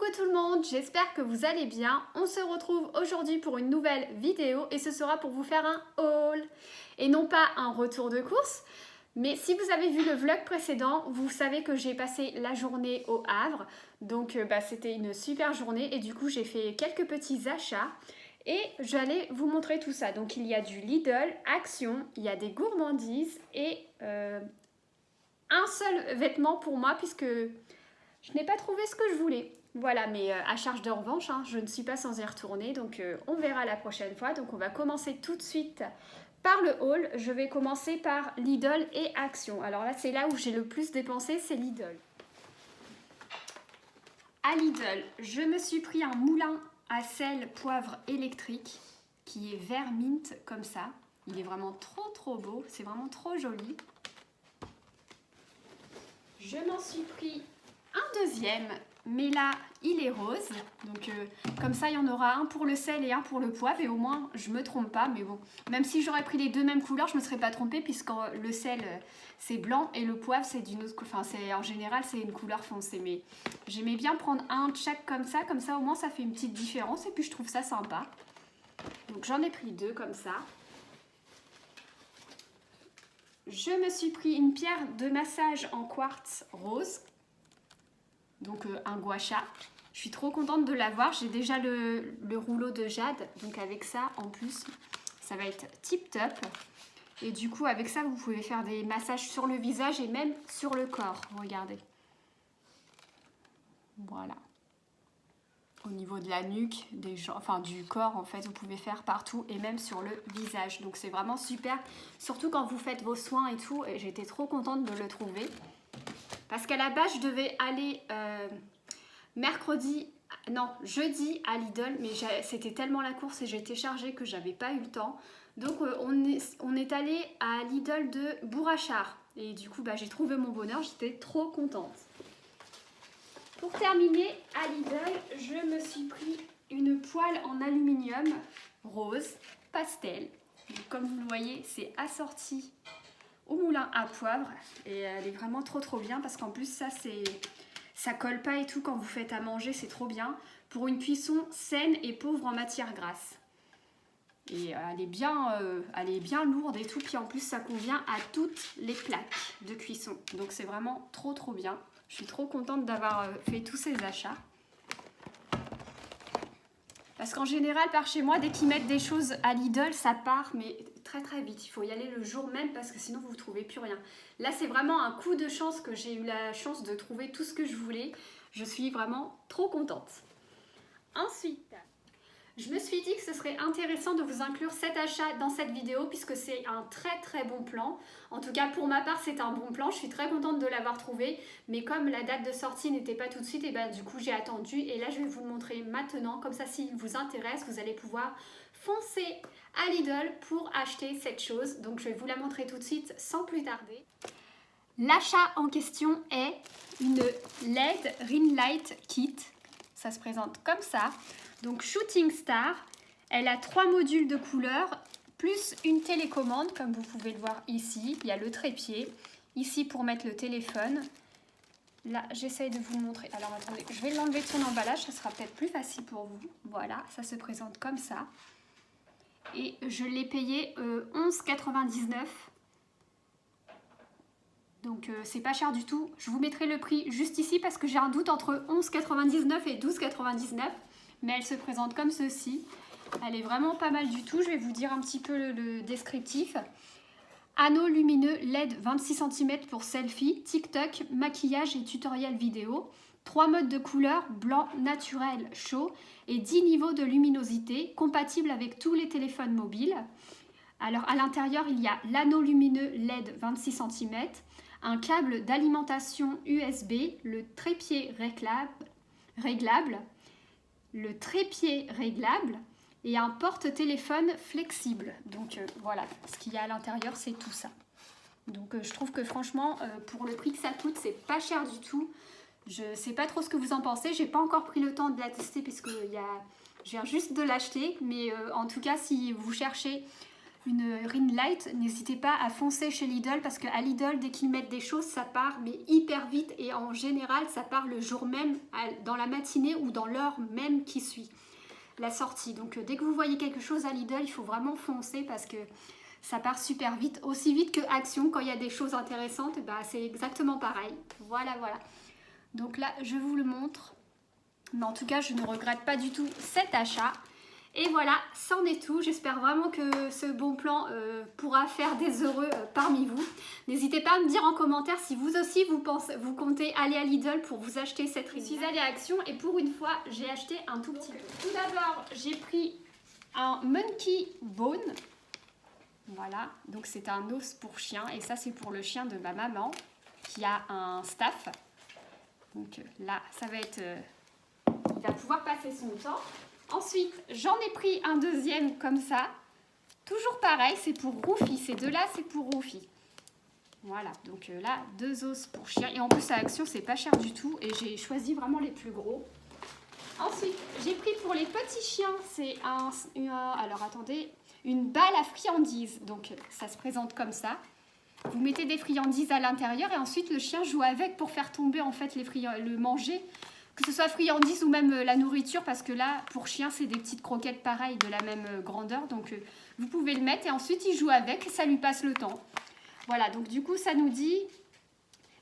Coucou tout le monde, j'espère que vous allez bien. On se retrouve aujourd'hui pour une nouvelle vidéo et ce sera pour vous faire un haul et non pas un retour de course. Mais si vous avez vu le vlog précédent, vous savez que j'ai passé la journée au Havre. Donc c'était une super journée et du coup j'ai fait quelques petits achats et j'allais vous montrer tout ça. Donc il y a du Lidl, Action, il y a des gourmandises et un seul vêtement pour moi puisque je n'ai pas trouvé ce que je voulais. Voilà, mais à charge de revanche, hein, je ne suis pas sans y retourner, donc on verra la prochaine fois. Donc on va commencer tout de suite par le haul. Je vais commencer par Lidl et Action. Alors là, c'est là où j'ai le plus dépensé, c'est Lidl. À Lidl, je me suis pris un moulin à sel poivre électrique qui est vert mint comme ça. Il est vraiment trop beau, c'est vraiment trop joli. Je m'en suis pris un deuxième, mais là il est rose, donc comme ça il y en aura un pour le sel et un pour le poivre et au moins je me trompe pas. Mais bon, même si j'aurais pris les deux mêmes couleurs, je me serais pas trompée puisque le sel c'est blanc et le poivre c'est d'une autre, enfin c'est en général c'est une couleur foncée, mais j'aimais bien prendre un de chaque comme ça au moins ça fait une petite différence et puis je trouve ça sympa. Donc j'en ai pris deux comme ça. Je me suis pris une pierre de massage en quartz rose. Donc un gua sha. Je suis trop contente de l'avoir. J'ai déjà le rouleau de jade. Donc avec ça, en plus, ça va être tip top. Et du coup, avec ça, vous pouvez faire des massages sur le visage et même sur le corps. Regardez. Voilà. Au niveau de la nuque, du corps, en fait, vous pouvez faire partout et même sur le visage. Donc c'est vraiment super. Surtout quand vous faites vos soins et tout. Et j'étais trop contente de le trouver. Parce qu'à la base, je devais aller jeudi à Lidl, mais c'était tellement la course et j'étais chargée que j'avais pas eu le temps. Donc on est allé à Lidl de Bourrachard. Et du coup, j'ai trouvé mon bonheur, j'étais trop contente. Pour terminer, à Lidl, je me suis pris une poêle en aluminium rose, pastel. Donc, comme vous le voyez, c'est assorti au moulin à poivre et elle est vraiment trop bien parce qu'en plus ça colle pas et tout quand vous faites à manger, c'est trop bien pour une cuisson saine et pauvre en matière grasse. Et elle est bien lourde et tout, puis en plus ça convient à toutes les plaques de cuisson. Donc c'est vraiment trop bien. Je suis trop contente d'avoir fait tous ces achats. Parce qu'en général, par chez moi, dès qu'ils mettent des choses à Lidl, ça part, mais très vite. Il faut y aller le jour même parce que sinon, vous ne trouvez plus rien. Là, c'est vraiment un coup de chance que j'ai eu la chance de trouver tout ce que je voulais. Je suis vraiment trop contente. Ensuite, je me suis dit que ce serait intéressant de vous inclure cet achat dans cette vidéo puisque c'est un très bon plan. En tout cas, pour ma part, c'est un bon plan. Je suis très contente de l'avoir trouvé. Mais comme la date de sortie n'était pas tout de suite, et du coup, j'ai attendu. Et là, je vais vous le montrer maintenant. Comme ça, s'il vous intéresse, vous allez pouvoir foncer à Lidl pour acheter cette chose. Donc, je vais vous la montrer tout de suite sans plus tarder. L'achat en question est une LED Ring Light Kit. Ça se présente comme ça. Donc Shooting Star, elle a 3 modules de couleurs, plus une télécommande, comme vous pouvez le voir ici. Il y a le trépied, ici pour mettre le téléphone. Là, j'essaye de vous le montrer. Alors attendez, je vais l'enlever de son emballage, ça sera peut-être plus facile pour vous. Voilà, ça se présente comme ça. Et je l'ai payé 11,99 €. Donc c'est pas cher du tout. Je vous mettrai le prix juste ici parce que j'ai un doute entre 11,99 € et 12,99 €. Mais elle se présente comme ceci. Elle est vraiment pas mal du tout. Je vais vous dire un petit peu le descriptif. Anneau lumineux LED 26 cm pour selfie, TikTok, maquillage et tutoriel vidéo. 3 modes de couleurs, blanc, naturel, chaud et 10 niveaux de luminosité, compatible avec tous les téléphones mobiles. Alors à l'intérieur, il y a l'anneau lumineux LED 26 cm, un câble d'alimentation USB, le trépied réglable, le trépied réglable et un porte-téléphone flexible. Donc voilà, ce qu'il y a à l'intérieur, c'est tout ça. Donc je trouve que franchement, pour le prix que ça coûte, c'est pas cher du tout. Je sais pas trop ce que vous en pensez. J'ai pas encore pris le temps de la tester parce que je viens juste de l'acheter. Mais en tout cas, si vous cherchez une ring light, n'hésitez pas à foncer chez Lidl parce qu'à Lidl, dès qu'ils mettent des choses, ça part mais hyper vite et en général, ça part le jour même, dans la matinée ou dans l'heure même qui suit la sortie. Donc dès que vous voyez quelque chose à Lidl, il faut vraiment foncer parce que ça part super vite, aussi vite que Action. Quand il y a des choses intéressantes, bah, c'est exactement pareil. Voilà, voilà. Donc là, je vous le montre. Mais en tout cas, je ne regrette pas du tout cet achat. Et voilà, c'en est tout. J'espère vraiment que ce bon plan pourra faire des heureux parmi vous. N'hésitez pas à me dire en commentaire si vous aussi vous comptez aller à Lidl pour vous acheter cette ring. Je suis allée à Action et pour une fois, j'ai acheté un tout petit peu. Tout d'abord, j'ai pris un Monkey Bone. Voilà, donc c'est un os pour chien et ça c'est pour le chien de ma maman qui a un staff. Donc là, ça va être... il va pouvoir passer son temps. Ensuite, j'en ai pris un deuxième comme ça. Toujours pareil, c'est pour Roufi. Ces deux-là, c'est pour Roufi. Voilà, donc là, 2 os pour chien. Et en plus, à Action, c'est pas cher du tout. Et j'ai choisi vraiment les plus gros. Ensuite, j'ai pris pour les petits chiens, c'est alors attendez, une balle à friandises. Donc, ça se présente comme ça. Vous mettez des friandises à l'intérieur et ensuite, le chien joue avec pour faire tomber en fait le manger. Que ce soit friandises ou même la nourriture, parce que là, pour chien, c'est des petites croquettes pareilles de la même grandeur. Donc, vous pouvez le mettre et ensuite, il joue avec et ça lui passe le temps. Voilà, donc du coup, ça nous dit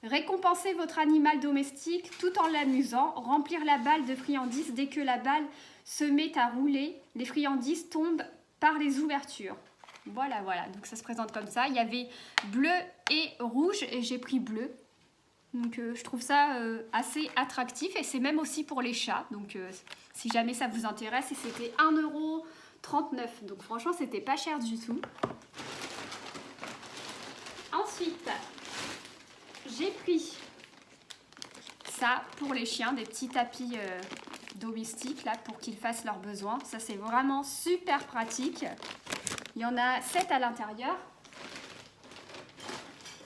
récompenser votre animal domestique tout en l'amusant. Remplir la balle de friandises. Dès que la balle se met à rouler, les friandises tombent par les ouvertures. Voilà, voilà. Donc, ça se présente comme ça. Il y avait bleu et rouge et j'ai pris bleu. Donc je trouve ça assez attractif et c'est même aussi pour les chats. Donc si jamais ça vous intéresse, et c'était 1,39 €. Donc franchement, c'était pas cher du tout. Ensuite, j'ai pris ça pour les chiens, des petits tapis domestiques là pour qu'ils fassent leurs besoins. Ça c'est vraiment super pratique. Il y en a 7 à l'intérieur.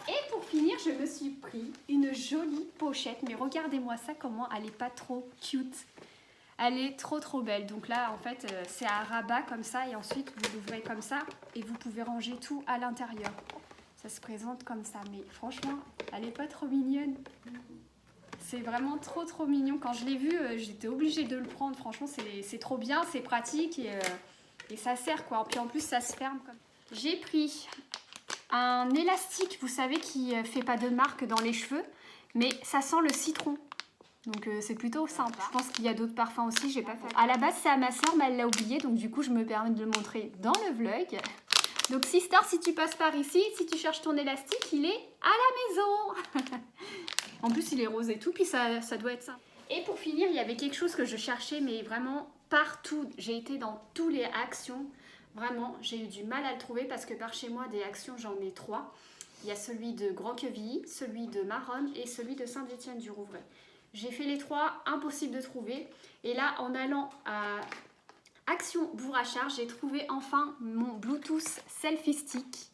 Et pour finir, je me suis pris une jolie pochette. Mais regardez-moi ça, comment elle n'est pas trop cute. Elle est trop belle. Donc là, en fait, c'est à rabat comme ça. Et ensuite, vous l'ouvrez comme ça. Et vous pouvez ranger tout à l'intérieur. Ça se présente comme ça. Mais franchement, elle n'est pas trop mignonne. C'est vraiment trop mignon. Quand je l'ai vu, j'étais obligée de le prendre. Franchement, c'est trop bien. C'est pratique. Et ça sert, quoi. Puis en plus, ça se ferme. J'ai pris un élastique, vous savez, qui fait pas de marque dans les cheveux, mais ça sent le citron. Donc c'est plutôt sympa. Je pense qu'il y a d'autres parfums aussi, j'ai pas fait. À la base, c'est à ma soeur, mais elle l'a oublié, donc du coup, je me permets de le montrer dans le vlog. Donc Sister, si tu passes par ici, si tu cherches ton élastique, il est à la maison. En plus, il est rose et tout, puis ça doit être ça. Et pour finir, il y avait quelque chose que je cherchais, mais vraiment partout. J'ai été dans tous les Actions. Vraiment, j'ai eu du mal à le trouver parce que par chez moi, des Actions, j'en ai 3. Il y a celui de Grand-Quevilly, celui de Maronne et celui de Saint-Étienne-du-Rouvray. J'ai fait les 3, impossible de trouver. Et là, en allant à Action Bourrachard, j'ai trouvé enfin mon Bluetooth Selfie Stick.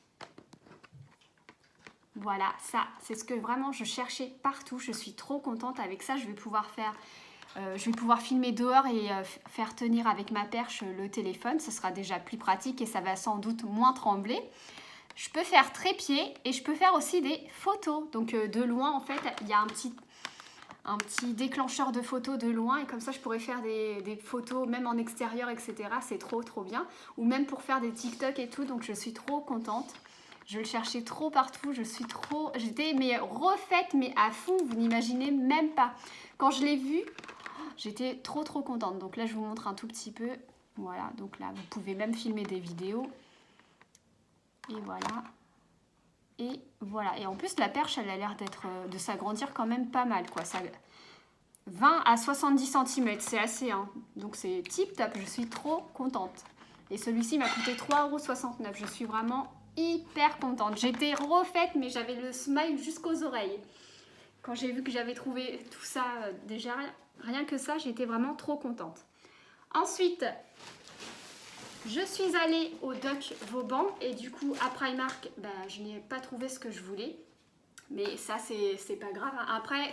Voilà, ça, c'est ce que vraiment je cherchais partout. Je suis trop contente avec ça. Je vais pouvoir filmer dehors et faire tenir avec ma perche le téléphone. Ce sera déjà plus pratique et ça va sans doute moins trembler. Je peux faire trépied et je peux faire aussi des photos. Donc de loin, en fait, il y a un petit déclencheur de photos de loin. Et comme ça, je pourrais faire des photos même en extérieur, etc. C'est trop bien. Ou même pour faire des TikTok et tout. Donc je suis trop contente. Je le cherchais trop partout, j'étais refaite mais à fond, vous n'imaginez même pas. Quand je l'ai vu, j'étais trop contente. Donc là, je vous montre un tout petit peu. Voilà, donc là, vous pouvez même filmer des vidéos. Et voilà. Et voilà. Et en plus, la perche, elle a l'air de s'agrandir quand même pas mal, quoi. Ça, 20 à 70 cm, c'est assez, hein. Donc c'est tip top, je suis trop contente. Et celui-ci m'a coûté 3,69 €. Je suis vraiment hyper contente. J'étais refaite, mais j'avais le smile jusqu'aux oreilles. Quand j'ai vu que j'avais trouvé tout ça, déjà, rien que ça, j'étais vraiment trop contente. Ensuite, je suis allée au Doc Vauban et du coup, à Primark, je n'ai pas trouvé ce que je voulais. Mais ça, c'est pas grave. Hein. Après,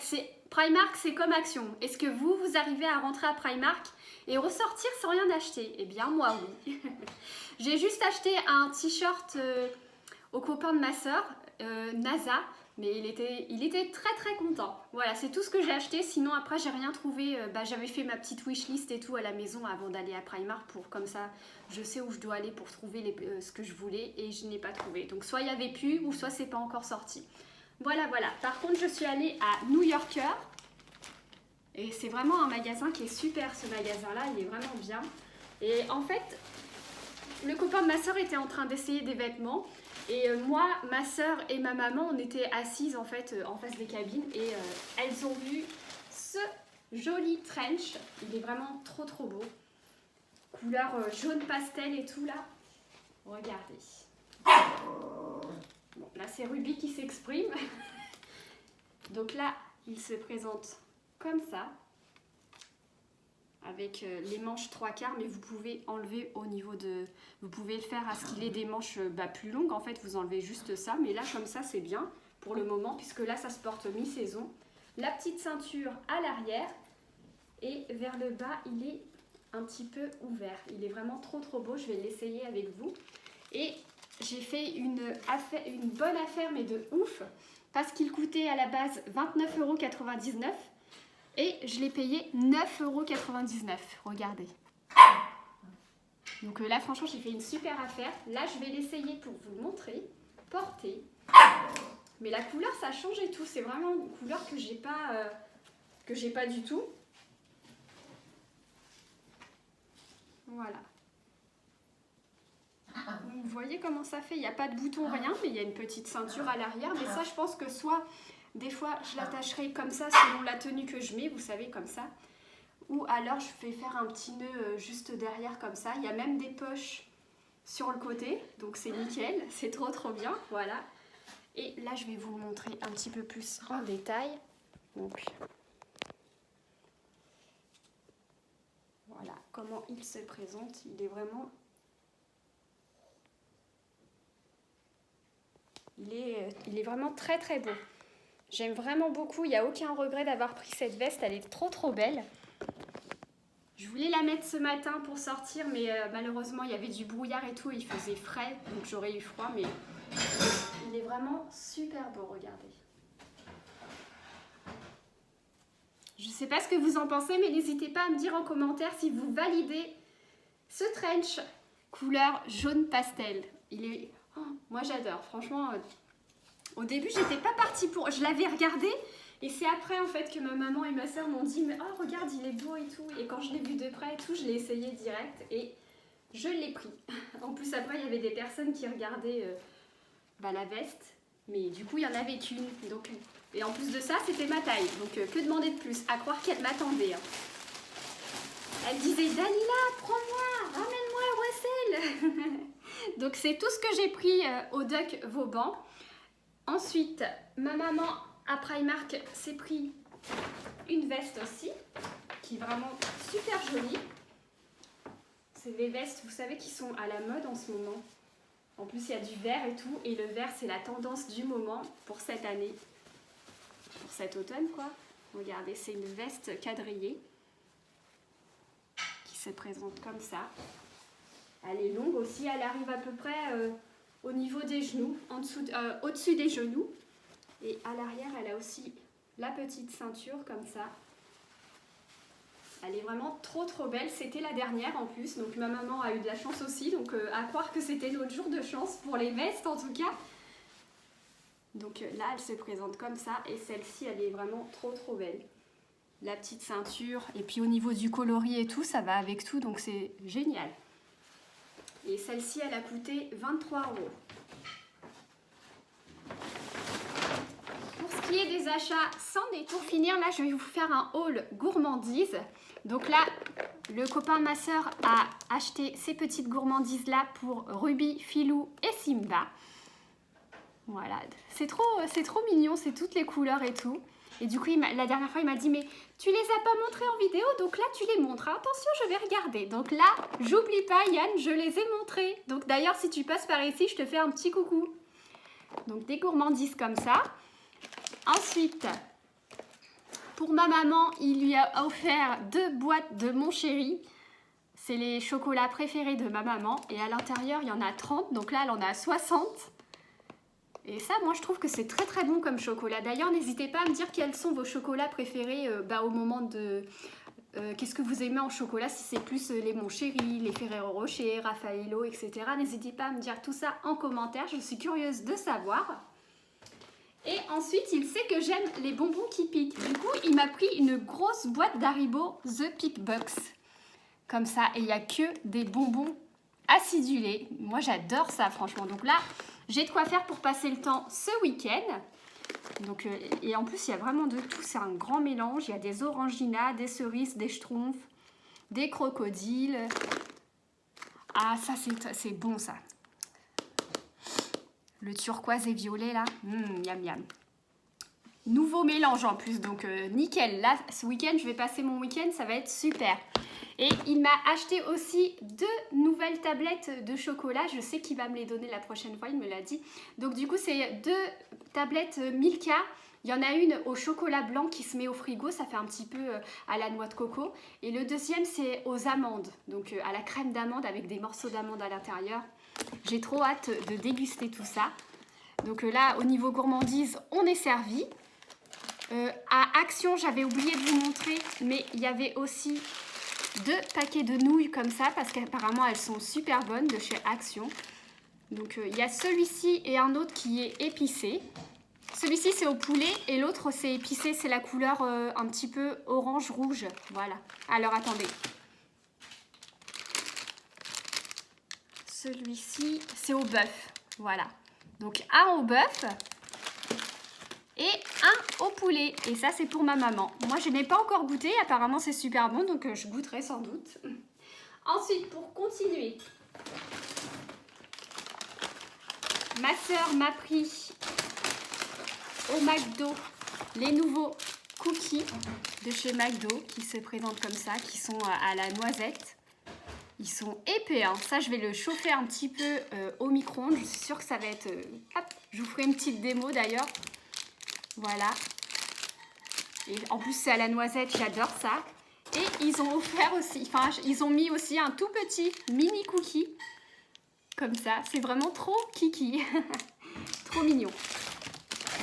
Primark, c'est comme Action. Est-ce que vous arrivez à rentrer à Primark et ressortir sans rien acheter? Eh bien, moi, oui. J'ai juste acheté un t-shirt au copain de ma soeur, NASA, mais il était très très content. Voilà, c'est tout ce que j'ai acheté. Sinon, après, j'ai rien trouvé. J'avais fait ma petite wishlist et tout à la maison avant d'aller à Primark pour comme ça, je sais où je dois aller pour trouver ce que je voulais et je n'ai pas trouvé. Donc, soit il n'y avait plus ou soit c'est pas encore sorti. Voilà, voilà. Par contre, je suis allée à New Yorker. Et c'est vraiment un magasin qui est super, ce magasin-là. Il est vraiment bien. Et en fait, le copain de ma soeur était en train d'essayer des vêtements. Et moi, ma soeur et ma maman, on était assises en fait en face des cabines. Et elles ont vu ce joli trench. Il est vraiment trop trop beau. Couleur jaune pastel et tout là. Regardez. Bon, là, c'est Ruby qui s'exprime. Donc là, il se présente comme ça. Avec les manches 3/4, mais vous pouvez enlever au niveau de... Vous pouvez le faire à ce qu'il ait des manches plus longues. En fait, vous enlevez juste ça. Mais là, comme ça, c'est bien pour le moment, puisque là, ça se porte mi-saison. La petite ceinture à l'arrière. Et vers le bas, il est un petit peu ouvert. Il est vraiment trop, trop beau. Je vais l'essayer avec vous. Et... j'ai fait une bonne affaire, mais de ouf, parce qu'il coûtait à la base 29,99 € et je l'ai payé 9,99 €. Regardez. Donc là, franchement, j'ai fait une super affaire. Là, je vais l'essayer pour vous le montrer. Porter. Mais la couleur, ça change et tout. C'est vraiment une couleur que j'ai pas du tout. Voilà. Vous voyez comment ça fait, il n'y a pas de bouton, rien, mais il y a une petite ceinture à l'arrière. Mais ça, je pense que soit, des fois, je l'attacherai comme ça selon la tenue que je mets, vous savez, comme ça. Ou alors, je vais faire un petit nœud juste derrière comme ça. Il y a même des poches sur le côté, donc c'est nickel, c'est trop trop bien, voilà. Et là, je vais vous le montrer un petit peu plus en détail. Donc, voilà comment il se présente, il est vraiment... Il est vraiment très très beau. J'aime vraiment beaucoup. Il n'y a aucun regret d'avoir pris cette veste. Elle est trop trop belle. Je voulais la mettre ce matin pour sortir, mais malheureusement il y avait du brouillard et tout. Il faisait frais, donc j'aurais eu froid. Mais il est vraiment super beau. Regardez. Je ne sais pas ce que vous en pensez, mais n'hésitez pas à me dire en commentaire si vous validez ce trench couleur jaune pastel. Il est... Oh, moi j'adore, franchement, au début j'étais pas partie pour... Je l'avais regardé et c'est après en fait que ma maman et ma soeur m'ont dit mais oh regarde il est beau et tout. Et quand je l'ai vu de près et tout, je l'ai essayé direct et je l'ai pris. En plus après il y avait des personnes qui regardaient la veste, mais du coup il y en avait qu'une. Donc, et en plus de ça c'était ma taille, donc que demander de plus, à croire qu'elle m'attendait. Hein. Elle disait Dalila, prends-moi, ramène-moi Wessel. Donc c'est tout ce que j'ai pris au Duck Vauban. Ensuite, ma maman à Primark s'est pris une veste aussi, qui est vraiment super jolie. C'est des vestes, vous savez, qui sont à la mode en ce moment. En plus, il y a du vert et tout, et le vert, c'est la tendance du moment pour cette année. Pour cet automne, quoi. Regardez, c'est une veste quadrillée qui se présente comme ça. Elle est longue aussi, elle arrive à peu près au niveau des genoux, au-dessus des genoux. Et à l'arrière, elle a aussi la petite ceinture comme ça. Elle est vraiment trop trop belle, c'était la dernière en plus, donc ma maman a eu de la chance aussi, donc à croire que c'était notre jour de chance pour les vestes en tout cas. Donc là, elle se présente comme ça, et celle-ci, elle est vraiment trop trop belle. La petite ceinture, et puis au niveau du coloris et tout, ça va avec tout, donc c'est génial. Et celle-ci, elle a coûté 23 €. Pour ce qui est des achats sans détour, pour finir, là, je vais vous faire un haul gourmandise. Donc là, le copain de ma soeur a acheté ces petites gourmandises-là pour Ruby, Filou et Simba. Voilà, c'est trop mignon, c'est toutes les couleurs et tout. Et du coup, la dernière fois, il m'a dit, mais tu les as pas montrées en vidéo, donc là, tu les montres. Attention, je vais regarder. Donc là, j'oublie pas, Yann, je les ai montrées. Donc d'ailleurs, si tu passes par ici, je te fais un petit coucou. Donc des gourmandises comme ça. Ensuite, pour ma maman, il lui a offert 2 boîtes de Mon Chéri. C'est les chocolats préférés de ma maman. Et à l'intérieur, il y en a 30. Donc là, elle en a 60. Et ça, moi, je trouve que c'est très très bon comme chocolat. D'ailleurs, n'hésitez pas à me dire quels sont vos chocolats préférés au moment de... qu'est-ce que vous aimez en chocolat, si c'est plus les Mon Chéri, les Ferrero Rocher, Raffaello, etc. N'hésitez pas à me dire tout ça en commentaire. Je suis curieuse de savoir. Et ensuite, il sait que j'aime les bonbons qui piquent. Du coup, il m'a pris une grosse boîte d'Haribo The Pick Box. Comme ça, et il n'y a que des bonbons acidulés. Moi, j'adore ça, franchement. Donc là, j'ai de quoi faire pour passer le temps ce week-end. Donc, et en plus, il y a vraiment de tout. C'est un grand mélange. Il y a des oranginas, des cerises, des schtroumpfs, des crocodiles. Ah, ça, c'est bon, ça. Le turquoise et violet, là. Miam, miam. Nouveau mélange en plus, donc nickel. Là, ce week-end, je vais passer mon week-end, ça va être super. Et il m'a acheté aussi 2 nouvelles tablettes de chocolat. Je sais qu'il va me les donner la prochaine fois, il me l'a dit. Donc du coup, c'est 2 tablettes Milka. Il y en a une au chocolat blanc qui se met au frigo, ça fait un petit peu à la noix de coco. Et le deuxième, c'est aux amandes, donc à la crème d'amande avec des morceaux d'amande à l'intérieur. J'ai trop hâte de déguster tout ça. Donc là, au niveau gourmandise, on est servi. À Action, j'avais oublié de vous montrer, mais il y avait aussi 2 paquets de nouilles comme ça, parce qu'apparemment elles sont super bonnes de chez Action. Donc il y a celui-ci et un autre qui est épicé. Celui-ci c'est au poulet et l'autre c'est épicé, c'est la couleur un petit peu orange-rouge. Voilà. Alors attendez. Celui-ci c'est au bœuf. Voilà. Donc un au bœuf et un au poulet. Et ça, c'est pour ma maman. Moi, je n'ai pas encore goûté. Apparemment, c'est super bon, donc je goûterai sans doute. Ensuite, pour continuer, ma soeur m'a pris au McDo les nouveaux cookies de chez McDo qui se présentent comme ça, qui sont à la noisette. Ils sont épais, hein. Ça, je vais le chauffer un petit peu au micro-ondes. Je suis sûre que ça va être... hop, je vous ferai une petite démo d'ailleurs. Voilà. Et en plus, c'est à la noisette, j'adore ça. Et ils ont offert aussi, enfin, ils ont mis aussi un tout petit mini cookie. Comme ça, c'est vraiment trop kiki. Trop mignon.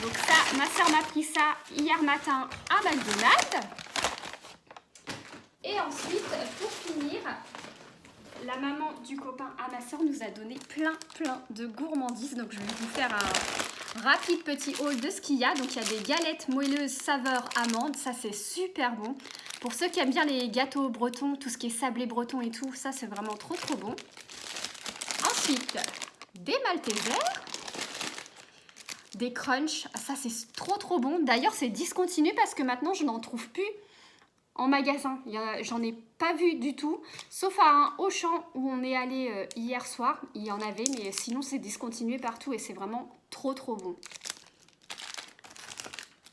Donc ça, ma soeur m'a pris ça hier matin à McDonald's. Et ensuite, pour finir, la maman du copain à ma soeur nous a donné plein de gourmandises. Donc je vais vous faire un rapide petit haul de ce qu'il y a. Donc il y a des galettes moelleuses saveur amande. Ça c'est super bon. Pour ceux qui aiment bien les gâteaux bretons, tout ce qui est sablé breton et tout, ça c'est vraiment trop bon. Ensuite, des Maltesers. Des crunchs. Ça c'est trop bon. D'ailleurs c'est discontinué parce que maintenant je n'en trouve plus en magasin. J'en ai pas vu du tout. Sauf à un Auchan où on est allé hier soir. Il y en avait, mais sinon c'est discontinué partout et c'est vraiment trop bon.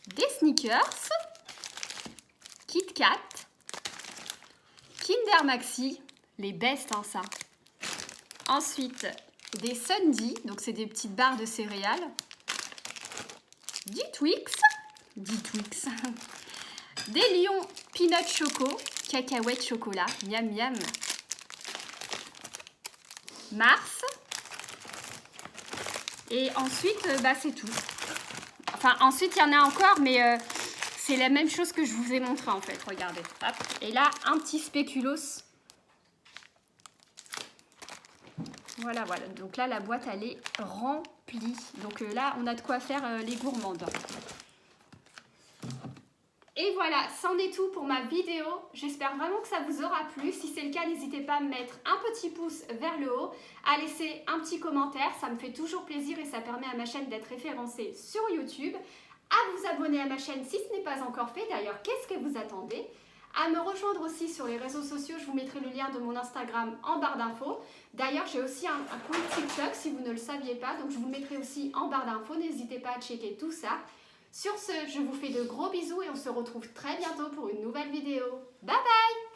Des Snickers. Kit Kat. Kinder Maxi. Les best, hein, ça. Ensuite, des Sundae. Donc c'est des petites barres de céréales. Du Twix. Des Lions Peanut Choco, cacahuète chocolat, miam miam. Mars. Et ensuite, c'est tout. Enfin, ensuite, il y en a encore, mais c'est la même chose que je vous ai montré en fait. Regardez. Hop. Et là, un petit spéculoos. Voilà. Donc là, la boîte, elle est remplie. Donc là, on a de quoi faire les gourmandes. Et voilà, c'en est tout pour ma vidéo. J'espère vraiment que ça vous aura plu. Si c'est le cas, n'hésitez pas à me mettre un petit pouce vers le haut, à laisser un petit commentaire. Ça me fait toujours plaisir et ça permet à ma chaîne d'être référencée sur YouTube. À vous abonner à ma chaîne si ce n'est pas encore fait. D'ailleurs, qu'est-ce que vous attendez? À me rejoindre aussi sur les réseaux sociaux. Je vous mettrai le lien de mon Instagram en barre d'infos. D'ailleurs, j'ai aussi un compte TikTok si vous ne le saviez pas. Donc, je vous le mettrai aussi en barre d'infos. N'hésitez pas à checker tout ça. Sur ce, je vous fais de gros bisous et on se retrouve très bientôt pour une nouvelle vidéo. Bye bye!